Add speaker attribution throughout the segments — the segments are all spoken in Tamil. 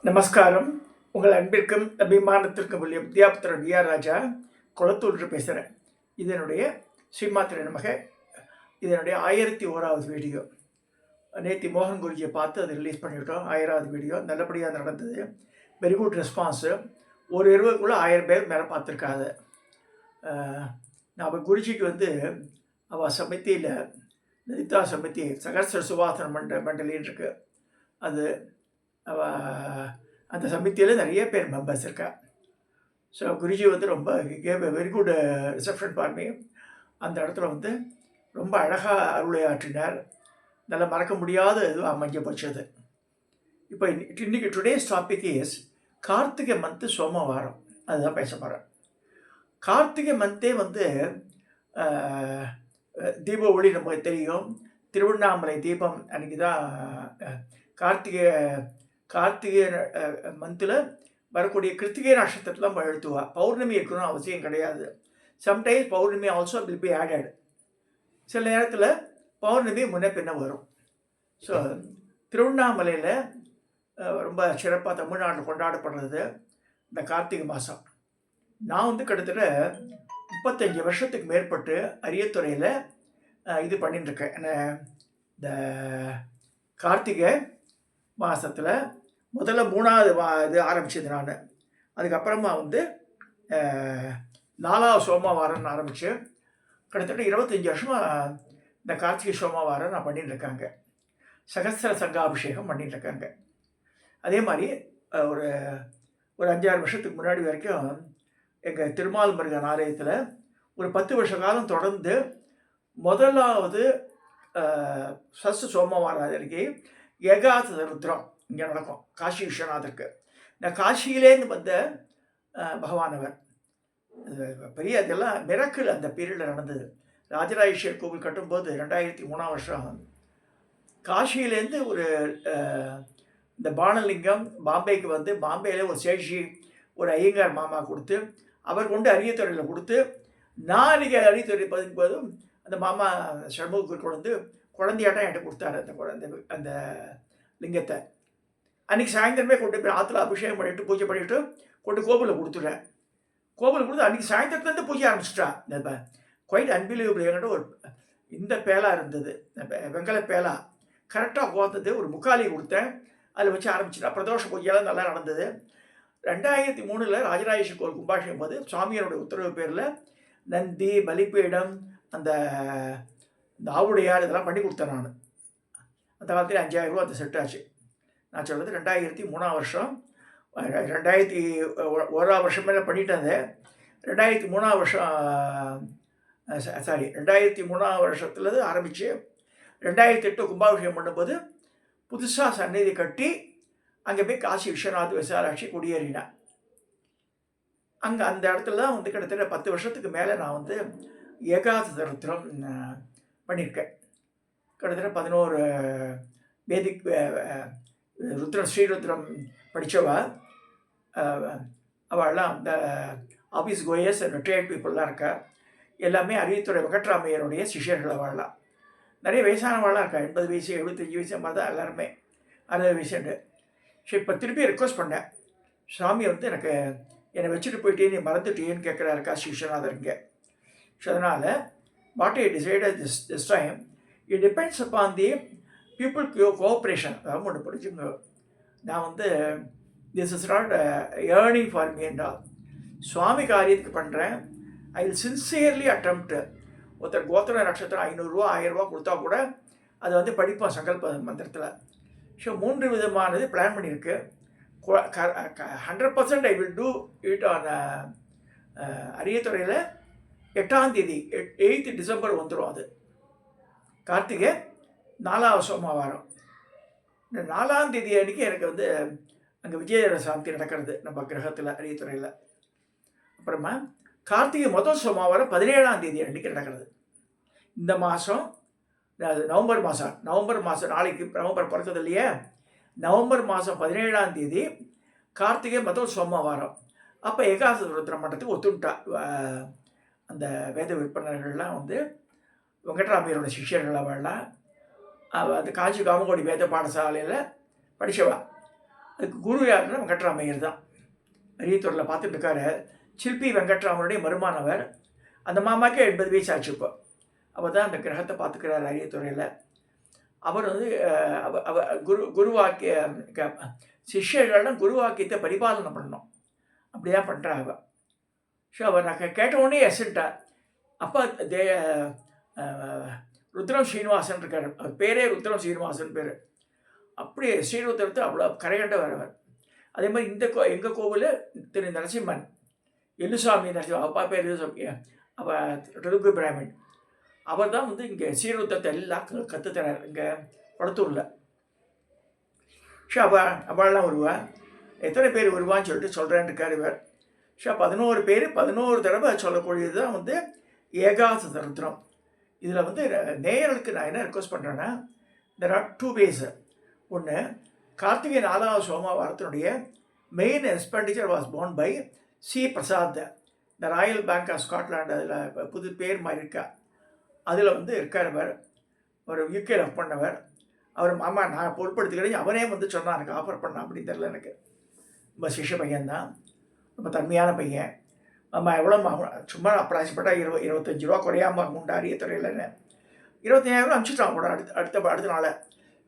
Speaker 1: நமஸ்காரம். உங்கள் அன்பிற்கும் அபிமானத்திற்கும் உள்ள வித்யாபுத்திரன் வி.ஆர். ராஜா குளத்தூர் பேசுகிறேன். இதனுடைய ஸ்ரீமாத்திரை நமக இதனுடைய 1001வது வீடியோ. நேற்று மோகன் குருஜியை பார்த்து அதை ரிலீஸ் பண்ணிவிட்டோம். 1000வது வீடியோ நல்லபடியாக நடந்தது. Very good response. ஒரு 20க்குள்ளே 1000 பேர் மேலே பார்த்துருக்காது. நம்ம குருஜிக்கு அவள் சமித்தியில் லலிதா சமித்தி சகஸ்ர சுவாசன மண்டலின்னு இருக்குது. அது அந்த சமித்தியில் நிறைய பேர் மெம்பர்ஸ் இருக்கா. ஸோ குருஜி ரொம்ப வெரி குட் ரிசப்ஷன் பார்மி. அந்த இடத்துல ரொம்ப அழகாக அருளையாற்றினார். நல்லா மறக்க முடியாத இதுவும் அமைஞ்ச போச்சு அது. இப்போ இன்றைக்கி today's topic is Karthigai month Somavaram. அதுதான் பேச போகிறேன். கார்த்திகை மந்தே தீப ஒளி நமக்கு தெரியும். திருவண்ணாமலை தீபம் அன்றைக்கி தான் கார்த்திகை மந்தில் வரக்கூடிய கிருத்திகை நட்சத்திரத்தில் நம்ம எழுத்துவா. பௌர்ணமி இருக்கணும்னு அவசியம் கிடையாது. Sometimes Pournami also will be added. சில நேரத்தில் பௌர்ணமி முன்ன பின்ன வரும். ஸோ திருவண்ணாமலையில் ரொம்ப சிறப்பாக தமிழ்நாட்டில் கொண்டாடப்படுறது இந்த கார்த்திகை மாதம். நான் கிட்டத்தட்ட 35 வருஷத்துக்கு மேற்பட்டு அரியத்துறையில் இது பண்ணிட்டுருக்கேன். இந்த கார்த்திகை மாதத்தில் முதல்ல 3வது இது ஆரம்பித்தது நான். அதுக்கப்புறமா 4வது சோமவாரம்னு ஆரம்பித்து கிட்டத்தட்ட 25 வருஷமாக இந்த கார்த்திகை சோமவாரம் நான் பண்ணிட்டுருக்காங்க. சகஸ்ர சங்காபிஷேகம் பண்ணிட்டுருக்காங்க. அதே மாதிரி ஒரு 5-6 வருஷத்துக்கு முன்னாடி வரைக்கும் எங்கள் திருமால் முருகன் ஆலயத்தில் ஒரு 10 வருஷ காலம் தொடர்ந்து முதலாவது சஸ்து சோமவாரம் அன்றைக்கி ஏகாத ருத்ரம் இங்கே நடக்கும். காசி விஸ்வநாதருக்கு இந்த காசியிலேருந்து வந்த பகவானவர். பெரிய இதெல்லாம் மிரக்கிள் அந்த பீரியடில் நடந்தது. ராஜராஜேஸ்வர் கோவில் கட்டும்போது 2003ஆம் வருஷம் காசியிலேருந்து ஒரு இந்த பானலிங்கம் பாம்பேக்கு பாம்பேயில் ஒரு சேஷி ஒரு ஐயங்கார் மாமா கொடுத்து அவர் கொண்டு அரியத்துறையில் கொடுத்து நான் அன்றைக்கி அரியத்துறை பதிக்கும்போதும் அந்த மாமா சண்முகருக்கு குழந்தையாட்டம் என்கிட்ட கொடுத்தாரு. அந்த லிங்கத்தை அன்றைக்கி சாயந்தரமே கொண்டு போய் ஆற்றுல அபிஷேகம் பண்ணிவிட்டு பூஜை பண்ணிவிட்டு கொண்டு கோவிலில் கொடுத்துட்டேன். கோவிலில் கொடுத்து அன்றைக்கி சாயந்தரத்துலேருந்து பூஜை ஆரம்பிச்சிட்டா. இந்த குவைட் அன்பிலீவபிள். என்கிட்ட ஒரு இந்த பேலா இருந்தது, வெங்கல பேலா கரெக்டாக உட்காந்தது. ஒரு முக்காலி கொடுத்தேன், அதில் வச்சு ஆரம்பிச்சிட்டா. பிரதோஷ பூஜையெல்லாம் நல்லா நடந்தது. 2003 ராஜராஜேஸ்வர் கோவில் கும்பாபிஷேகம் போது சுவாமியோட உத்தரவு பேரில் நந்தி பலிப்பீடம் அந்த ஆவுடையார் இதெல்லாம் பண்ணி கொடுத்தேன். நான் அந்த காலத்தில் 5000 ரூபா அந்த செட் ஆச்சு. நான் சொல்கிறது 2003ஆம் வருஷம். 2001ஆம் வருஷம் மேலே பண்ணிட்டேன். 2003ஆம் வருஷம் 2003ஆம் வருஷத்துலேருந்து ஆரம்பித்து 2008 கும்பாபிஷேகம் பண்ணும்போது புதுசாக சந்நிதி கட்டி அங்கே போய் காசி விஸ்வநாத் விசாலாட்சி குடியேறினேன். அங்கே அந்த இடத்துல தான் கிட்டத்தட்ட 10 வருஷத்துக்கு மேலே நான் ஏகாத ருத்ரம் பண்ணியிருக்கேன். கிட்டத்தட்ட 11 வேதிக் ருத்ரம் ஸ்ரீருத்ரம் படித்தவ அவள்லாம் அந்த ஆஃபீஸ் கோயர்ஸ் ரிட்டையர்ட் பீப்புளெலாம் இருக்கா. எல்லாமே அரியத்துறை வெங்கட்ராமையருடைய சிஷியர்கள். அவள்லாம் நிறைய வயசானவாளாக இருக்கா. 80 வயசு 75 வயசு மாதிரி தான் எல்லாருமே. 60 வயசுண்டு. ஸோ இப்போ திருப்பி ரெக்வஸ்ட் பண்ணேன். சாமி எனக்கு என்னை வச்சுட்டு போயிட்டே நீ மறந்துட்டேன்னு கேட்குறாரு காசி விஸ்வநாதர் இங்கே. ஸோ அதனால் what I decided this time it depends upon the people cooperation. அதாவது ஒன்று படிச்சுங்க. நான் this is not earning for me என்றால் சுவாமி காரியத்துக்கு பண்ணுறேன். I will sincerely attempt. ஒருத்தர் கோத்திர நட்சத்திரம் 500 ரூபா 1000 ரூபா கொடுத்தா கூட அதை படிப்போம் சங்கல்ப மந்திரத்தில். ஸோ 3 விதமானது பிளான் பண்ணியிருக்கு. 100% I will do it on அரியத்துறையில் 8ஆம் தேதி 8th டிசம்பர் வந்துடும். அது கார்த்திகை 4வது சோமவாரம். இந்த 4ஆம் தேதி அன்றைக்கி எனக்கு அங்கே விஜயதர சாந்தி நடக்கிறது நம்ம கிரகத்தில் அரியத்துறையில். அப்புறமா கார்த்திகை முதல் சோமவாரம் 17ஆம் தேதி அன்றைக்கி நடக்கிறது. இந்த மாதம் நவம்பர் மாதம் நாளைக்கு நவம்பர் பிறக்கிறது இல்லையா. நவம்பர் மாதம் 17ஆம் தேதி கார்த்திகை முதல் சோமவாரம். அப்போ ஏகாத ருத்ர மண்டலத்துக்கு ஒத்துட்டா. அந்த வேத விற்பனர்கள்லாம் வெங்கட்ராமையரோட சிஷியர்கள் அவள்லாம். அந்த காஞ்சி காமகோடி வேத பாடசாலையில் படித்தவா. அதுக்கு குரு யாருன்னா வெங்கட்ராமையர் தான். அரியத்தூரில் பார்த்துட்டு இருக்காரு. சிற்பி வெங்கட்ராமனுடைய மருமானவர். அந்த மாமாக்கே 80 வயசு ஆச்சு இப்போ. அவர் தான் அந்த கிரகத்தை பார்த்துக்கிறார் அரியத்துறையில். அவர் வந்து குருவாக்கிய சிஷ்யர்கள்லாம் குருவாக்கியத்தை பரிபாலனை பண்ணணும். அப்படி தான் பண்ணுறா அவள். ஸோ அவர் நான் கேட்ட உடனே எஸ்ன்ட்டார். அப்பா ருத்ரம் ஸ்ரீனிவாசன் இருக்கார். அவர் பேரே ருத்ரம் ஸ்ரீனிவாசன் பேர். அப்படி ஸ்ரீருத்ரத்தை அவ்வளோ கரைகண்ட வரவர். அதே மாதிரி எங்கள் கோவில் திரு நரசிம்மன் எல்லுசாமி நரசிம்மன், அப்பா பேர் எல்லுசாமி, அவள் தெலுங்கு பிராமின். அவர் தான் வந்து இங்கே ஸ்ரீருத்ரத்தை எல்லாம் கற்றுத்தரார் இங்கே படத்தூரில். ஷோ அவள்லாம் வருவாள். எத்தனை பேர் வருவான்னு சொல்லிட்டு சொல்கிறேன்னு இருக்கார் இவர். ஷோ 11 பேர் 11 தடவை சொல்லக்கூடியது தான் வந்து ஏகாதச ருத்ரம். இதில் வந்து நேயர்களுக்கு நான் என்ன ரெக்வஸ்ட் பண்ணுறேன்னா, தெர் ஆர் 2 ways. ஒன்று, கார்த்திகை 4வது சோமவாரத்தினுடைய main expenditure was borne by C Prasad, the Royal Bank of Scotland. அதில் புது பேர் மாதிரி இருக்கா. அதில் வந்து இருக்கார் ஒரு யூகே லவ் பண்ணவர். அவர் மாமா நான் பொருட்படுத்திக்கிறேன், அவனே வந்து சொன்னான் எனக்கு ஆஃபர் பண்ணான் அப்படின்னு தெரில. எனக்கு ரொம்ப சிஷ்ய பையன்தான், ரொம்ப தன்மையான பையன். ஆமா எவ்வளோ சும்மா அப்ராக்சிமேட்டாக 25 ரூபா குறையாமல் உண்டு அரியத்துறையில்னு. 25,000 ரூபா அனுப்பிச்சிட்டான் கூட அடுத்த நாள்.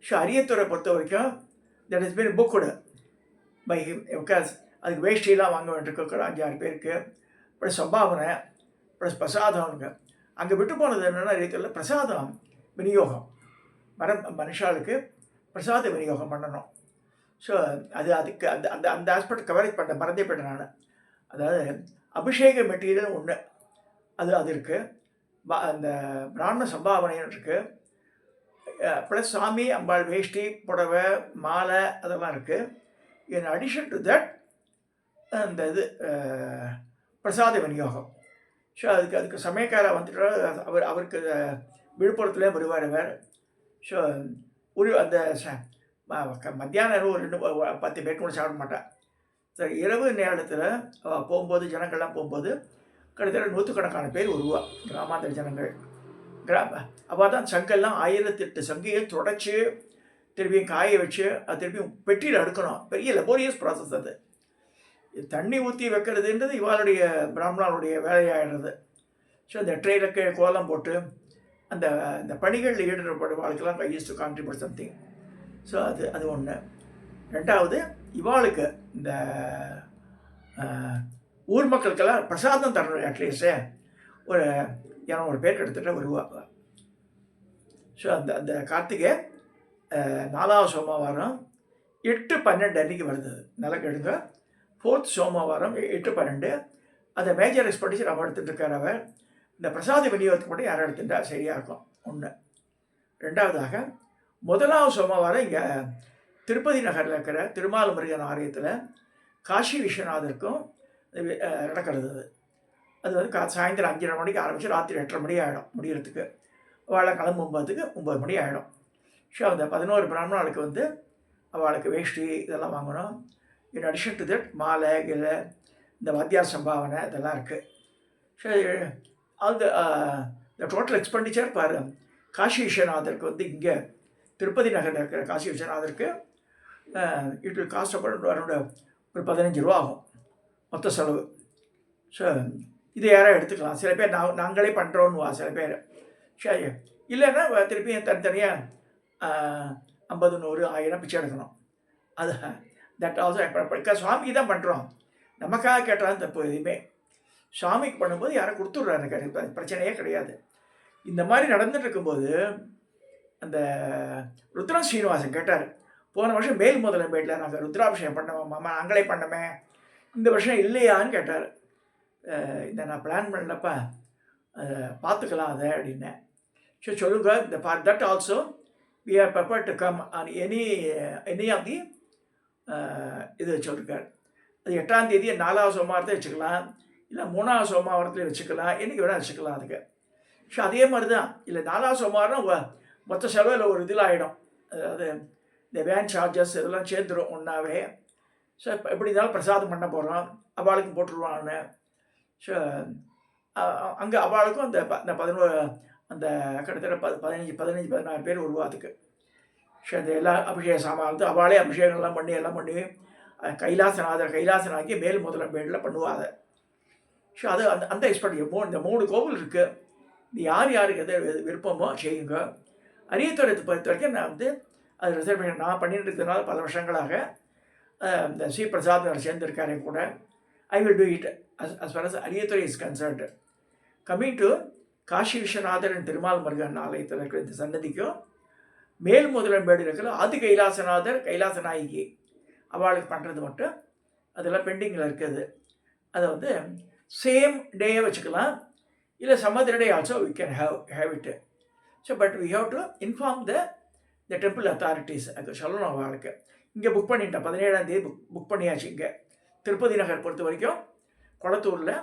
Speaker 1: ஸோ அரியத்துறை பொறுத்த வரைக்கும் that is been booked by him. Because அதுக்கு வேஷ்டிலாம் வாங்க வேண்டியிருக்க 5-6 பேருக்கு. ப்ளஸ் சம்பாவனை ப்ளஸ் பிரசாதம். அங்கே விட்டு போனது என்னென்னா அரியத்தில் பிரசாதம் விநியோகம். மனுஷாளுக்கு பிரசாத விநியோகம் பண்ணணும். ஸோ அதுக்கு அந்த ஆஸ்பெக்ட் கவரேஜ் பண்ண மறந்தே போயிட்டேன் நான். அதாவது அபிஷேக மெட்டீரியல் ஒன்று அது இருக்குது. அந்த பிராமண சம்பாவனைன்னு இருக்குது. ப்ளஸ் சாமி அம்பாள் வேஷ்டி புடவை மாலை அதெல்லாம் இருக்குது. இன் அடிஷன் டு தட் அந்த பிரசாத விநியோகம். ஸோ அதுக்கு சமயக்காரா வந்துட்டு அவருக்கு விழுப்புரத்துலேயே வருவார் அவர். ஸோ அந்த மத்தியானம் ஒரு 10 பேருக்கு கூட சாப்பிட மாட்டாள். சரி, இரவு நேரத்தில் போகும்போது ஜனங்கள்லாம் போகும்போது கிட்டத்தட்ட 100கணக்கான பேர் வருவா. கிராமாந்திர ஜனங்கள் அவள் தான் சங்கெல்லாம் 1008 சங்கையை தொடச்சி திருப்பியும் காய வச்சு அது திருப்பியும் பெட்டியில் அடுக்கணும். பெரிய லெபோரியஸ் ப்ராசஸ் அது. தண்ணி ஊற்றி வைக்கிறதுன்றது இவாளுடைய பிராமணனுடைய வேலையாகிடுறது. ஸோ அந்த ட்ரெயிலுக்கு கோலம் போட்டு அந்த பணிகளில் ஈடுபடும் வாழ்க்கெல்லாம் use to contribute something. So அது ஒன்று. ரெண்டாவது, இவாளுக்கு இந்த ஊர் மக்களுக்கெல்லாம் பிரசாதம் தரணும். அட்லீஸ்ட்டு ஒரு 200 பேர் கிட்டத்தட்ட வருவாங்க. ஸோ அந்த கார்த்திகை 4வது சோமவாரம் 8/12 அன்றைக்கி வருது. நல்லா கேளுங்க. 4th சோமவாரம் 8/12. அந்த மேஜர் எக்ஸ்பெண்டிச்சர் அவன் எடுத்துகிட்டு இருக்கார். அவர் இந்த பிரசாத விநியோகத்துக்கு மட்டும் யாரும் எடுத்துட்டா சரியாக இருக்கும். ஒன்று. ரெண்டாவதாக 1வது சோமவாரம் இங்கே திருப்பதி நகரில் இருக்கிற திருமால் முருகன் ஆலயத்தில் காசி விஸ்வநாதருக்கும் நடக்கிறது. அது வந்து சாயந்தரம் 5:30 மணிக்கு ஆரம்பித்து ராத்திரி 8:30 மணி ஆகிடும் முடிகிறதுக்கு. அவளை கிளம்பும்போதுக்கு 9 மணி ஆகிடும். ஸோ அந்த 11 பிராமணர்களுக்கு வந்து அவளுக்கு வேஷ்டி இதெல்லாம் வாங்கணும். இன் அடிஷன் டு தட் மாலை கிலை இந்த வாத்தியார் சம்பாவனை இதெல்லாம் இருக்குது. ஸோ இந்த டோட்டல் எக்ஸ்பெண்டிச்சர் பாரு. காசி விஸ்வநாதருக்கு வந்து இங்கே திருப்பதி நகரில் இருக்கிற காசி விஸ்வநாதருக்கு இட் வில் காஸ்ட் அரௌண்ட் ஒரு 15 ரூபா ஆகும் மொத்த செலவு. ஸோ இதை யாராவது எடுத்துக்கலாம். சில பேர் நாங்களே பண்ணுறோன்னுவா சில பேர். சரி, இல்லைன்னா திருப்பியும் தனித்தனியாக 50, 100, 1000 பிச்சை எடுக்கணும். அது தட் ஆல்சோ இப்போ சுவாமிக்கு தான் பண்ணுறோம். நமக்காக கேட்டாலும் தப்பு எதுவுமே. சுவாமிக்கு பண்ணும்போது யாரும் கொடுத்துட்றாரு. எனக்கு பிரச்சனையே கிடையாது. இந்த மாதிரி நடந்துட்டு இருக்கும்போது அந்த ருத்ரம் ஸ்ரீனிவாசன் கேட்டார், போன வருஷம் மேல் முதலமைச்சரில் நாங்கள் ருத்ராபிஷேகம் பண்ணோம் மாமா, நாங்களே பண்ணோமே, இந்த வருஷம் இல்லையான்னு கேட்டார். இதை நான் பிளான் பண்ணலப்பா, பார்த்துக்கலாம் அதை அப்படின்னேன். ஸோ சொல்லுங்க, இந்த for that also we are prepared to come on any of the இது சொல்லியிருக்கார். அது 8ஆம் தேதி 4வது சோமவாரத்தை வச்சுக்கலாம், இல்லை 3வது சோமவாரத்தில் வச்சுக்கலாம், என்றைக்கு வேணால் வச்சுக்கலாம் அதுக்கு. ஸோ அதே மாதிரி தான். இல்லை 4வது சோமவாரம் மொத்த செலவில் ஒரு இதில் ஆகிடும். அதாவது இந்த வேன் சார்ஜஸ் இதெல்லாம் சேர்ந்துடும் ஒன்றாவே. ஸோ இப்போ எப்படி இருந்தாலும் பிரசாதம் பண்ண போகிறோம், அவளுக்கும் போட்டுருவான்னு. ஸோ அங்கே அவளுக்கும் அந்த 11 அந்த கிட்டத்தட்ட 15-16 பேர் வருவா அதுக்கு. ஸோ அந்த எல்லா அபிஷேக சாமான் வந்து அவளே அபிஷேகம்லாம் பண்ணி எல்லாம் பண்ணி கைலாசனாக்கி மேல் முதலம்பேடில் பண்ணுவாங்க. ஸோ அது அந்த அந்த எக்ஸ்பர்ட் இந்த 3 கோவில் இருக்குது. இது யாருக்கு எது விருப்பமோ செய்யுங்க. அரியத்துறை பொறுத்த வரைக்கும் நான் வந்து அது ரிசர்வேஷன் நான் பண்ணிட்டு இருக்கிறதுனால பல வருஷங்களாக இந்த ஸ்ரீ பிரசாத் சேர்ந்திருக்காரே கூட. I will do it as far as அரியத்துறை is concerned. Coming to Kashi Vishwanathar Thirumal Murugan ஆலயத்தில் இருக்கிற இந்த சன்னதிக்கும் மேல் முதலம்பேடு இருக்கிற ஆதி கைலாசநாதர் கைலாசநாயகி அவளுக்கு பண்ணுறது மட்டும் அதெல்லாம் பெண்டிங்கில் இருக்குது. அதை வந்து சேம் டேயை வச்சுக்கலாம், இல்லை some other day also we can have it. So but we have to inform the temple authorities. அது சொல்லணும் அவளுக்கு. இங்கே புக் பண்ணிட்டேன், 17ஆம் தேதி புக் பண்ணியாச்சு. இங்கே திருப்பதி நகர் பொறுத்த வரைக்கும் கொளத்தூரில்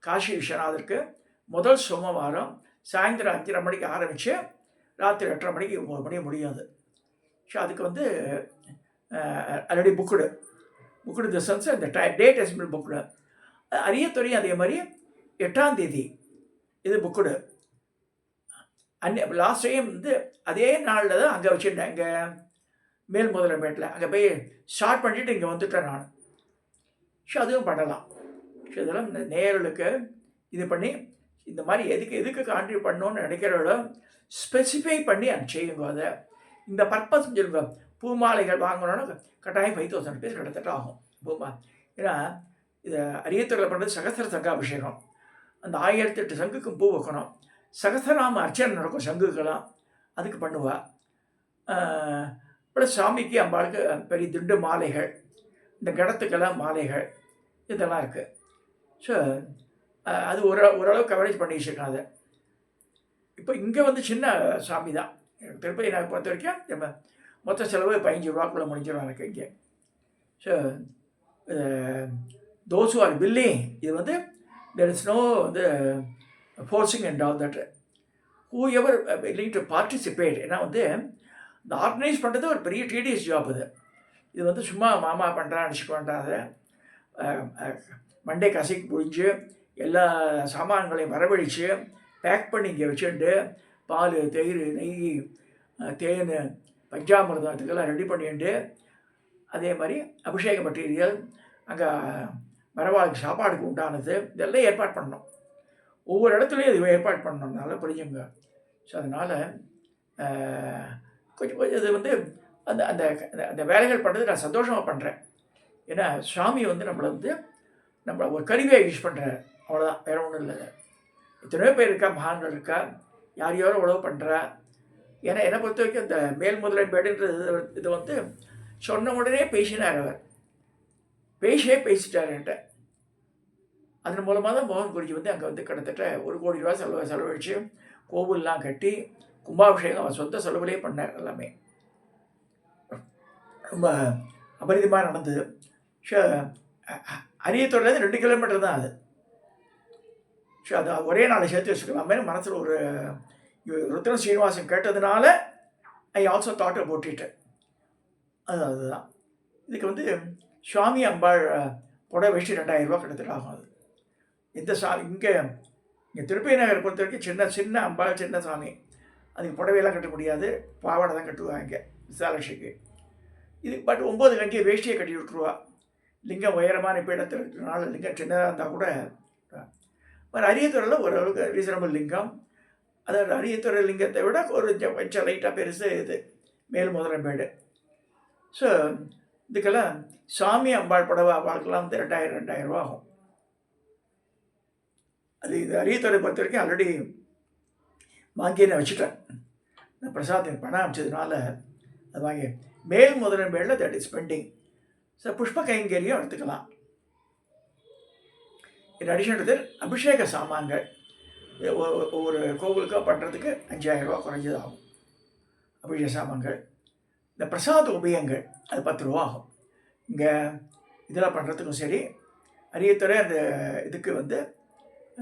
Speaker 1: காசி விஸ்வநாதருக்கு முதல் சோமவாரம் சாயந்தரம் 5:30 மணிக்கு ஆரம்பித்து ராத்திரி 8:30 மணிக்கு 9 மணி முடியாது. ஸோ அதுக்கு வந்து ஆல்ரெடி புக்குடு தி சென்ஸ் இந்த டேட் ஹஸ் பீன் புக்குடு. அரியத்துறையும் அதே மாதிரி 8ஆம் தேதி இது புக்குடு. லாஸ்ட் டைம் வந்து அதே நாளில் தான் அங்கே வச்சுட்டேன், இங்கே மேல் முதலம்பேட்டில். அங்கே போய் ஸ்டார்ட் பண்ணிவிட்டு இங்கே வந்துட்டேன் நான். ஸோ அதுவும் பண்ணலாம். ஸோ இதெல்லாம் இந்த நேயர்களுக்கு இது பண்ணி இந்த மாதிரி எதுக்கு கான்ட்ரிபியூட் பண்ணணும்னு நினைக்கிறவங்களோ ஸ்பெசிஃபை பண்ணி செய்யுங்க. அதை இந்த பர்பஸ் சொல்லுங்க. பூமாலைகள் வாங்கணும்னா கட்டாயம் 5000 rupees கிட்டத்தட்ட ஆகும் பூமா. ஏன்னா இதை அரியத்துறையில் பண்ணுறது சகஸ்திர சங்காபிஷேகம். அந்த 1008 சங்குக்கும் பூ வைக்கணும். சகஸ்திரநாம அர்ச்சனை நடக்கும் சங்குக்கெல்லாம், அதுக்கு பண்ணுவாள். ப்ளஸ் சாமிக்கு அம்பாளுக்கு பெரிய துண்டு மாலைகள், இந்த கடத்துக்கெல்லாம் மாலைகள், இதெல்லாம் இருக்குது. ஸோ அது ஓரளவு கவரேஜ் பண்ணி வச்சுருக்கேன் அதை. இப்போ இங்கே வந்து சின்ன சாமி தான். திருப்பதி நான் பொறுத்த வரைக்கும் மொத்த செலவு 15 ரூபாக்குள்ளே முடிஞ்சிடும் எனக்கு இங்கே. So those who are billing, இது வந்து தெர் இஸ் நோ வந்து forcing and all that. Who ever willing to participate. ஏன்னா வந்து இந்த ஆர்கனைஸ் பண்ணுறது ஒரு பெரிய டிடிஎஸ் ஜாப். இது வந்து சும்மா மாமா பண்ணுறான்னு நினச்சிக்க வேண்டாத. மண்டே கசைக்கு புழிஞ்சு எல்லா சாமான்களையும் வரவழைச்சு பேக் பண்ணி இங்கே வச்சுட்டு பால், தயிர், நெய், தேன், பஞ்சாமிர்தம் இதுக்கெல்லாம் ரெடி பண்ணிட்டு, அதே மாதிரி அபிஷேக மெட்டீரியல், அங்கே வரவாளுக்கு சாப்பாடுக்கு உண்டானது, இதெல்லாம் ஏற்பாடு பண்ணணும். ஒவ்வொரு இடத்துலையும் இது ஏற்பாடு பண்ணணும்னால புரிஞ்சுங்க. ஸோ அதனால் கொஞ்சம் இது வந்து அந்த அந்த அந்த வேலைகள் பண்ணுறது நான் சந்தோஷமாக பண்ணுறேன். ஏன்னா சாமி வந்து நம்மளை ஒரு கருவியாக யூஸ் பண்ணுறாரு, அவ்வளோதான், வேறு ஒன்றும் இல்லை. எத்தனையோ பேர் இருக்கா, மகான்கள் இருக்கா, யாரையோ உழவு பண்ணுறா. ஏன்னா என்னை பொறுத்த வரைக்கும் இந்த மேல் முதலம்பேடுன்றது இது வந்து சொன்ன உடனே பேசினார். அவர் பேசிட்டார் என்கிட்ட. அதன் மூலமாக தான் மோகன் குருஜி வந்து அங்கே வந்து கிட்டத்தட்ட 1 கோடி ரூபா செலவழித்து கோவில்லாம் கட்டி கும்பாபிஷேகம் அவர் சொந்த செலவுலேயே பண்ணார். எல்லாமே ரொம்ப அபரிதமாக நடந்தது. ஸோ அரியத்தோடலேருந்து 2 கிலோமீட்டர் தான் அது. ஸோ அது ஒரே நாளை சேர்த்து வச்சுக்கலாமே மனசில் ஒரு ருத்ரன் ஸ்ரீனிவாசன் கேட்டதுனால I also thought about it. அதுதான் இதுக்கு வந்து சுவாமி அம்பாள் புடவை வச்சு 2000 ரூபா கிட்டத்தட்ட ஆகும். அது இந்த இங்கே திருப்பதி நகரை பொறுத்த வரைக்கும் சின்ன அம்பாள், சின்ன சாமி, அதுக்கு புடவையெல்லாம் கட்ட முடியாது, பாவாடை தான் கட்டுவாங்க விசாலட்சிக்கு. இது பட் 9 கஞ்சி வேஷ்டியை கட்டி விட்டுருவா. லிங்கம் உயரமான இப்போ இடத்துல இருக்கிறனால லிங்கம் சின்னதாக இருந்தால் கூட. அரியத்துறையில் ஓரளவுக்கு ரீசனபிள் லிங்கம். அதாவது அரியத்துறை லிங்கத்தை விட கொஞ்சம் லைட்டாக பெருசு இது மேல் முதலம்பேடு. ஸோ இதுக்கெல்லாம் சாமி அம்பாள் புடவை அம்பாளுக்கெல்லாம் வந்து 2000 ரூபா ஆகும். அது இது அரியத்துறை பொறுத்த வரைக்கும் ஆல்ரெடி வாங்கி நான் வச்சுட்டேன். நான் பிரசாத் பணம் அமைச்சதுனால அது வாங்கி மேல் முதலம்பேடில் தட் இஸ் பெண்டிங். ஸோ புஷ்ப கைங்கரியம் எடுத்துக்கலாம். இன் அடிஷன் டு அபிஷேக சாமான்கள் ஒவ்வொரு கோவிலுக்காக பண்ணுறதுக்கு 5000 ரூபா குறைஞ்சது ஆகும். அபிஷேக சாமான்கள், இந்த பிரசாத உபயங்கள் அது 10 ரூபா ஆகும். இங்கே இதெல்லாம் பண்ணுறதுக்கும் சரி. அரியத்துறை அந்த இதுக்கு வந்து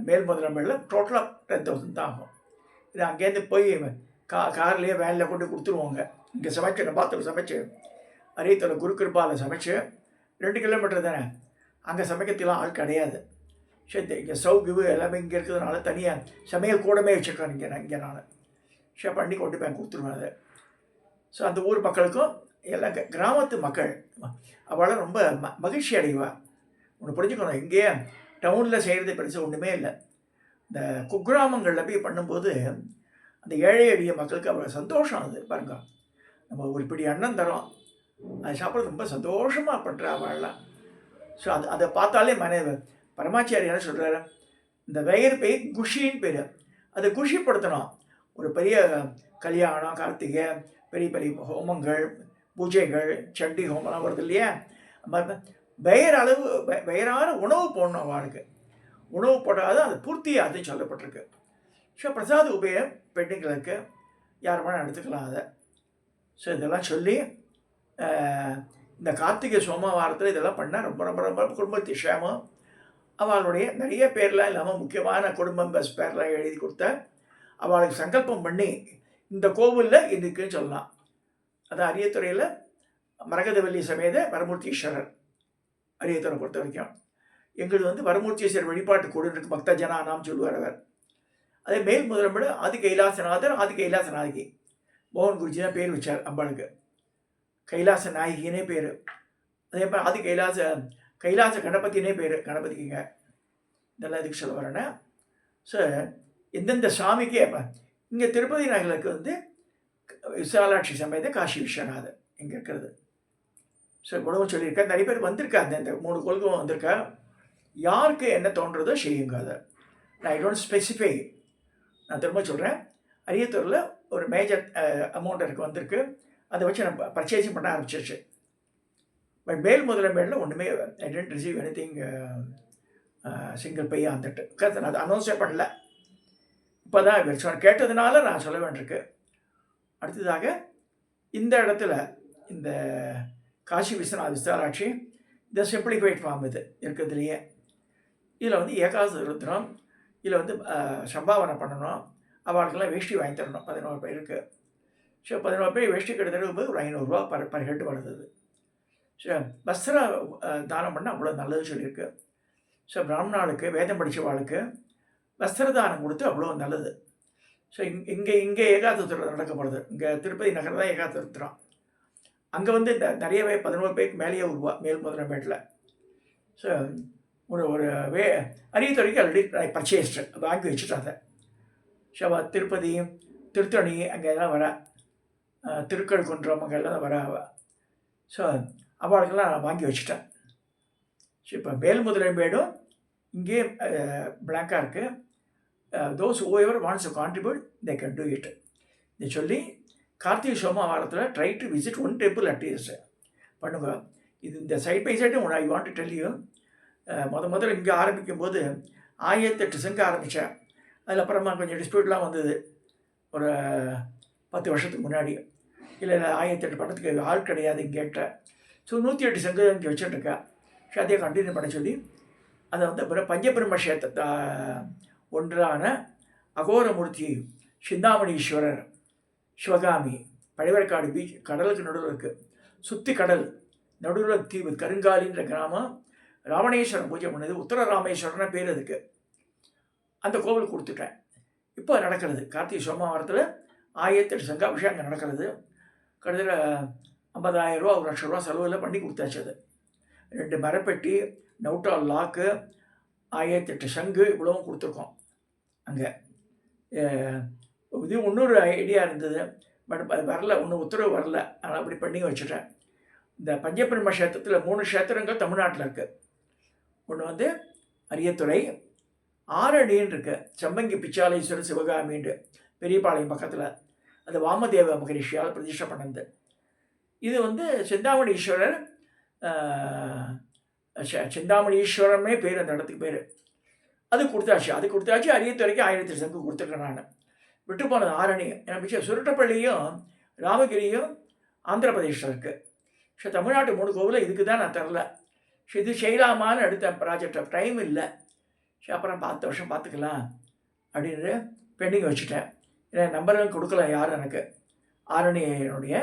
Speaker 1: மேல் முதலம்பேடில் டோட்டலாக 10,000 தான் ஆகும். இது அங்கேருந்து போய் கார்லேயே வேனில் கொண்டு கொடுத்துருவாங்க. இங்கே சமைச்சு பாத்திரம் சமைச்சு அரியத்துறை குருக்கிருப்பாவில் சமைச்சு 2 கிலோமீட்டர் தானே, அங்கே சமைக்கிறதுலாம் ஆள் கிடையாது. சரி, இங்கே சவுக்கு எல்லாமே இங்கே இருக்கிறதுனால தனியாக சமையல் கூடமே வச்சுருக்கேன் இங்கே நான் ஷே பண்ணி கொண்டு போய் கொடுத்துருவேன் அதை. ஸோ அந்த ஊர் மக்களுக்கும் எல்லாம் கிராமத்து மக்கள் அவளால் ரொம்ப மகிழ்ச்சி அடைவாள். ஒன்று புரிஞ்சுக்கணும், இங்கேயே டவுனில் செய்கிறது பெருசு ஒன்றுமே இல்லை. இந்த குக்கிராமங்களில் போய் பண்ணும்போது அந்த ஏழை எளிய மக்களுக்கு அவ்வளோ சந்தோஷம். அது பாருங்க, நம்ம ஒரு பிடி அன்னம் தரோம், அது சாப்பிட்றது ரொம்ப சந்தோஷமாக பண்ணுற அவள்லாம். ஸோ அதை பார்த்தாலே பரமாச்சாரி என்ன சொல்கிறாரு, இந்த வயிறு பேய் குஷின்னு பேர், அதை குஷிப்படுத்தணும். ஒரு பெரிய கல்யாணம், கார்த்திகை, பெரிய பெரிய ஹோமங்கள், பூஜைகள், சண்டி ஹோமம்லாம் வருது இல்லையா, வயிறான உணவு போடணும் அவளுக்கு. உணவு போட்டால் தான் அது பூர்த்தியாகுதுன்னு சொல்லப்பட்டிருக்கு. ஸோ பிரசாத உபயம் பெண்களுக்கு யார் வேணால் எடுத்துக்கலாம் அதை. ஸோ இதெல்லாம் சொல்லி இந்த கார்த்திகை சோமவாரத்தில் இதெல்லாம் பண்ணால் ரொம்ப ரொம்ப ரொம்ப குடும்பத்து க்ஷேமம். அவளுடைய நிறைய பேர்லாம் இல்லாமல் முக்கியமான குடும்பம் பஸ் பேர்லாம் எழுதி கொடுத்த அவளுக்கு சங்கல்பம் பண்ணி இந்த கோவிலில் இருக்குன்னு சொல்லலாம். அது அரியத்துறையில் மரகதவல்லி சமேத வரமூர்த்தீஸ்வரர். அரியத்துறை பொறுத்த வரைக்கும் எங்களுக்கு வந்து வரமூர்த்தீஸ்வரர் வழிபாட்டு கூட இருக்கு, பக்த ஜனானாம் சொல்லுவார் அவர். அதே மேல் முதலம்பட ஆதி கைலாசநாதர், ஆதி கைலாச நாயகி மோகன் குருஜி தான் பேர் வச்சார் அம்பாளுக்கு. கைலாச நாயகினே பேர். அதே மாதிரி ஆதி கைலாச கணபதினே பேர் கணபதிக்குங்க. இதெல்லாம் இதுக்கு சொல்ல வரேன்னா, ஸோ எந்தெந்த சுவாமிக்கு இங்கே திருப்பதி நகருக்கு வந்து விசாலாட்சி சமேத காசி விஸ்வநாதர் இங்கே இருக்கிறது. ஸோ குணமும் சொல்லியிருக்கேன். நிறைய பேர் வந்திருக்கா, அந்த 3 கோளுக்கும் வந்திருக்கா. யாருக்கு என்ன தோன்றதோ செய்யுங்க அதை. நான் ஐ டோன்ட் ஸ்பெசிஃபை. நான் திரும்ப சொல்கிறேன், அரியத்தூரில் ஒரு மேஜர் அமௌண்ட் எனக்கு வந்திருக்கு. அதை வச்சு நான் பர்ச்சேசிங் பண்ண ஆரம்பிச்சிருச்சு. பட் மேல் முதலமேடில் ஒன்றுமே I didn't receive anything single பையா வந்துட்டு நான் அதை அனௌன்ஸே பண்ணல. இப்போ தான் இவர் கேட்டதுனால நான் சொல்ல வேண்டியிருக்கு. அடுத்ததாக இந்த இடத்துல இந்த காசி விஸ்வநாத விசாலாட்சி இந்த சிம்பிளிஃபைட் ஃபார்ம் இது இருக்கிறதுலையே, இதில் வந்து ஏகாதசி ருத்ரம், இதில் வந்து சம்பாவனை பண்ணணும். அவளுக்கெல்லாம் வேஷ்டி வாங்கி தரணும். 11 பேருக்கு. ஸோ 11 பேர் வேஷ்டி கிட்டத்தட்ட ஒரு 500 ரூபா பர் ஹெட் வருது. ஸோ வஸ்திர தானம் பண்ணால் அவ்வளோ நல்லது சொல்லியிருக்கு. ஸோ பிராமணாளுக்கு வேதம் படித்தவாளுக்கு வஸ்திர தானம் கொடுத்து அவ்வளோ நல்லது. ஸோ இங்கே ஏகாதசி நடக்கப்படுது. இங்கே திருப்பதி நகர் தான் ஏகாதசி. அங்கே வந்து இந்த நிறையவே 11 பேருக்கு மேலேயே உருவா மேல் முதலமேட்டில். ஸோ ஒரு அரியத்துறைக்கு ஆல்ரெடி பர்ச்சேஸ்டு வாங்கி வச்சுட்டாங்க. ஸோ திருப்பதி, திருத்தணி அங்கே எல்லாம் வர, திருக்கழுக்குன்றம் அங்கே எல்லாம் வர. ஸோ அவளுக்கெல்லாம் நான் வாங்கி வச்சுட்டேன். ஸோ இப்போ மேல் முதலமேடும் இங்கே பிளாங்காக இருக்குது. Those whoever wants to contribute they can do it. இதை சொல்லி கார்த்திகை சோமவாரத்தில் try to visit one temple at least பண்ணுங்க. இது இந்த side by side I want to tell you. முதல்ல இங்கே ஆரம்பிக்கும் போது 1008 சங்க ஆரம்பித்தேன். அதில் அப்புறமா கொஞ்சம் டிஸ்பியூட்லாம் வந்தது ஒரு 10 வருஷத்துக்கு முன்னாடி. இல்லை 1008 படத்துக்கு ஆள் கிடையாது இங்கேட்ட. ஸோ 108 சங்கு இங்கே வச்சுட்டுருக்கேன். ஸோ அதே கண்டினியூ பண்ண சொல்லி அதை வந்து பஞ்சபிரம்ம கஷேத்திரத்தை ஒன்றான அகோரமூர்த்தி சிந்தாமணீஸ்வரர் சிவகாமி பழையவர்காடு பீச் கடலுக்கு நடுவில் இருக்குது. சுற்றி கடல் நடுவில் தீவு கருங்காலின்ற கிராமம். ராமணேஸ்வரன் பூஜை பண்ணது, உத்தர ராமேஸ்வரன் பேர் அதுக்கு. அந்த கோவில் கொடுத்துட்டேன். இப்போ நடக்கிறது கார்த்திகை சோமவாரத்தில் 1008 சங்காபிஷேகம் அங்கே நடக்கிறது. கிட்டத்தட்ட 50,000 ரூபா 1,00,000 ரூபா செலவில் பண்ணி கொடுத்தாச்சு. அது 2 மரப்பெட்டி, நவுட்டால் லாக்கு, 1008 சங்கு இவ்வளவும் கொடுத்துருக்கோம் அங்கே. இது இன்னொரு ஐடியா இருந்தது, பட் அது வரல, ஒன்றும் உத்தரவு வரல. அதனால் அப்படி பண்ணி வச்சுட்டேன். இந்த பஞ்சபிரம்ம கஷேத்திரத்தில் 3 கஷேத்திரங்கள் தமிழ்நாட்டில் இருக்குது. ஒன்று வந்து அரியத்துறை, ஆரணின்னு இருக்குது, செம்பங்கி பிச்சாலேஸ்வரர் சிவகாமின்னு பெரியபாளையம் பக்கத்தில். அது வாமதேவ மகரிஷியால் பிரதிஷ்டை பண்ணது. இது வந்து சிந்தாமணீஸ்வரர், சிந்தாமணீஸ்வரமே பேர் அந்த இடத்துக்கு பேர். அது கொடுத்தாச்சு. அரியத்துறைக்கு 1008 சங்கு கொடுத்துருக்கேன் நான். விட்டு போனது ஆரணி. எனக்கு சுருட்டப்பள்ளியும் ராமகிரியும் ஆந்திர பிரதேஷில் இருக்குது. ஸோ தமிழ்நாட்டு 3 கோவிலை இதுக்கு தான் நான் தரல. ஸோ இது செய்யலாமான்னு எடுத்த ப்ராஜெக்ட், டைம் இல்லை. ஸோ அப்புறம் 10 வருஷம் பார்த்துக்கலாம் அப்படின்னு பெண்டிங் வச்சுட்டேன். ஏன்னா நம்பரும் கொடுக்கல யாரும் எனக்கு. ஆரணியினுடைய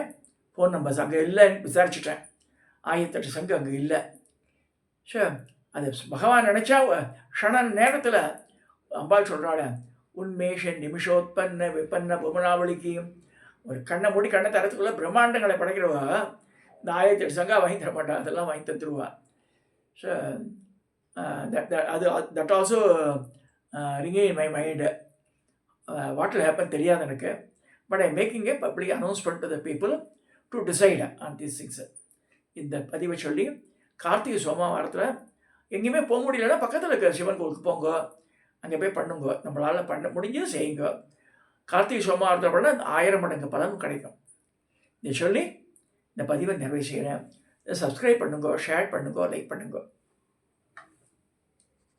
Speaker 1: ஃபோன் நம்பர்ஸ் அங்கே இல்லைன்னு விசாரிச்சுட்டேன். 1008 சங்கு அங்கே இல்லை. ஸோ அது பகவான் நினச்சா க்ஷண நேரத்தில் அம்பாள் சொல்கிறாள், உன்மேஷ நிமிஷோத்பன்ன விபன்ன புவனாவளிக்கு ஒரு கண்ணை மூடி கண்ணை தரத்துக்குள்ளே பிரம்மாண்டங்களை படைக்கிறவா இந்த 1008 சங்கா வாங்கி தர மாட்டா, அதெல்லாம் வாங்கி தந்துடுவா. ஸோ அது that also ring in my mind. What will happen தெரியாது எனக்கு. But I making a public announcement to the people to decide on these things. இந்த பதிவை சொல்லி கார்த்திகை சோமவாரத்தில் எங்கேயுமே போக முடியலன்னா பக்கத்தில் இருக்கிற சிவன் கோவிலுக்கு போங்க, அங்கே போய் பண்ணுங்க. நம்மளால் பண்ண முடிஞ்சு செய்யுங்க. கார்த்திகை சோமவாரத்தில் பண்ண 1000 மடங்கு பலன் கிடைக்கும். இதை சொல்லி இந்த பதிவை நிறைவு செய்கிறேன். சப்ஸ்கிரைப் பண்ணுங்க, ஷேர் பண்ணுங்க, லைக் பண்ணுங்க.